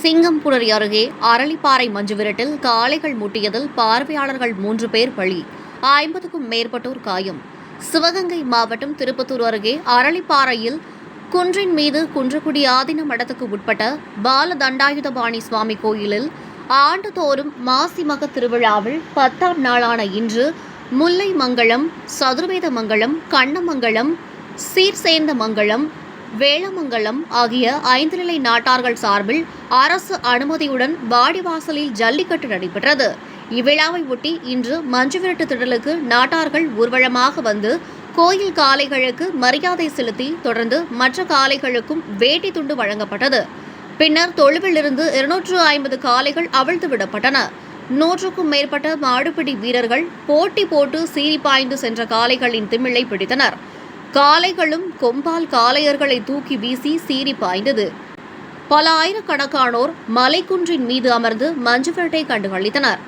சிங்கம்புணரி அருகே அரளிப்பாறை மஞ்சுவிரட்டில் காளைகள் முட்டியதில் பார்வையாளர்கள் 3 பேர் பலி, 50க்கும் மேற்பட்டோர் காயம். சிவகங்கை மாவட்டம் திருப்பத்தூர் அருகே அரளிப்பாறையில் குன்றின் மீது குன்றக்குடி ஆதீன மடத்துக்கு உட்பட்ட பால தண்டாயுதபாணி சுவாமி கோயிலில் ஆண்டுதோறும் மாசி மக திருவிழாவில் 10ஆம் நாளான இன்று முல்லைமங்கலம், சதுர்வேதமங்கலம், கண்ணமங்கலம், சீர்சேந்தமங்கலம், வேளமங்கலம் ஆகிய 5 நிலை நாட்டார்கள் சார்பில் அரசு அனுமதியுடன் வாடிவாசலில் ஜல்லிக்கட்டு நடைபெற்றது. இவ்விழாவை ஒட்டி இன்று மஞ்சுவிரட்டு திடலுக்கு நாட்டார்கள் ஊர்வலமாக வந்து கோயில் காளைகளுக்கு மரியாதை செலுத்தி தொடர்ந்து மற்ற காளைகளுக்கும் வேட்டி துண்டு வழங்கப்பட்டது. பின்னர் தொழுவிலிருந்து 250 காளைகள் அவிழ்த்து விடப்பட்டன. 100க்கும் மேற்பட்ட மாடுபிடி வீரர்கள் போட்டி போட்டு சீறி பாய்ந்து சென்ற காளைகளின் திமிலை பிடித்தனர். காளைகளும் கொம்பால் காளையர்களை தூக்கி வீசி சீறி பாய்ந்தது. பல ஆயிரக்கணக்கானோர் மலைக்குன்றின் மீது அமர்ந்து மஞ்சுவிரட்டை கண்டுகளித்தனர்.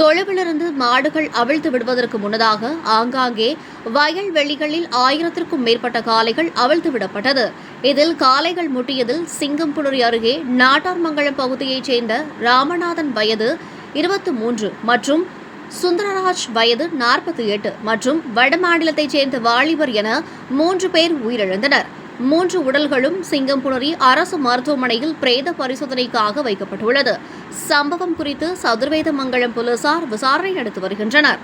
தொழுவிலிருந்து மாடுகள் அவிழ்த்து விடுவதற்கு முன்னதாக ஆங்காங்கே வயல்வெளிகளில் 1000க்கும் மேற்பட்ட காளைகள் அவிழ்த்து விடப்பட்டது. இதில் காளைகள் முட்டியதில் சிங்கம்புணரி அருகே நாட்டார்மங்கலம் பகுதியைச் சேர்ந்த ராமநாதன் வயது 23 மற்றும் சுந்தரராஜ் வயது 48 மற்றும் வடமாநிலத்தைச் சேர்ந்த வாலிபர் என 3 பேர் உயிரிழந்தனர். 3 உடல்களும் சிங்கம்புணரி அரசு மருத்துவமனையில் பிரேத பரிசோதனைக்காக வைக்கப்பட்டுள்ளது. சம்பவம் குறித்து சதுர்வேதமங்கலம் போலீசார் விசாரணை நடத்தி வருகின்றனர்.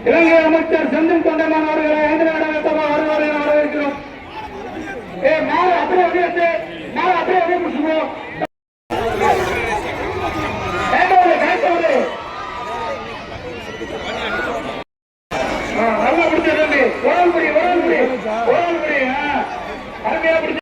இலங்கை அமைச்சர் செந்தில் தொண்டமான் அவர்களை வருவார்கள் என வரவேற்கிறோம். மேலே அப்படியே முடிச்சுக்கோ. நல்லா பிடிச்சது உடல்புரி அருமையா பிடிச்ச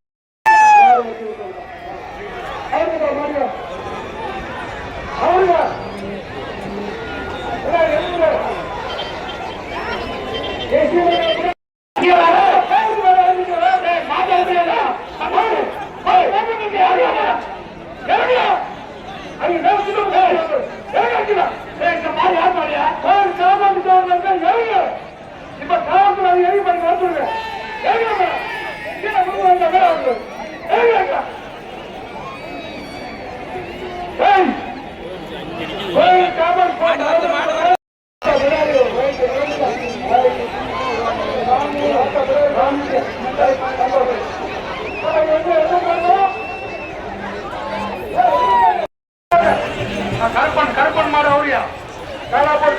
கருப்பன் மாடு அவரியா கருப்பன்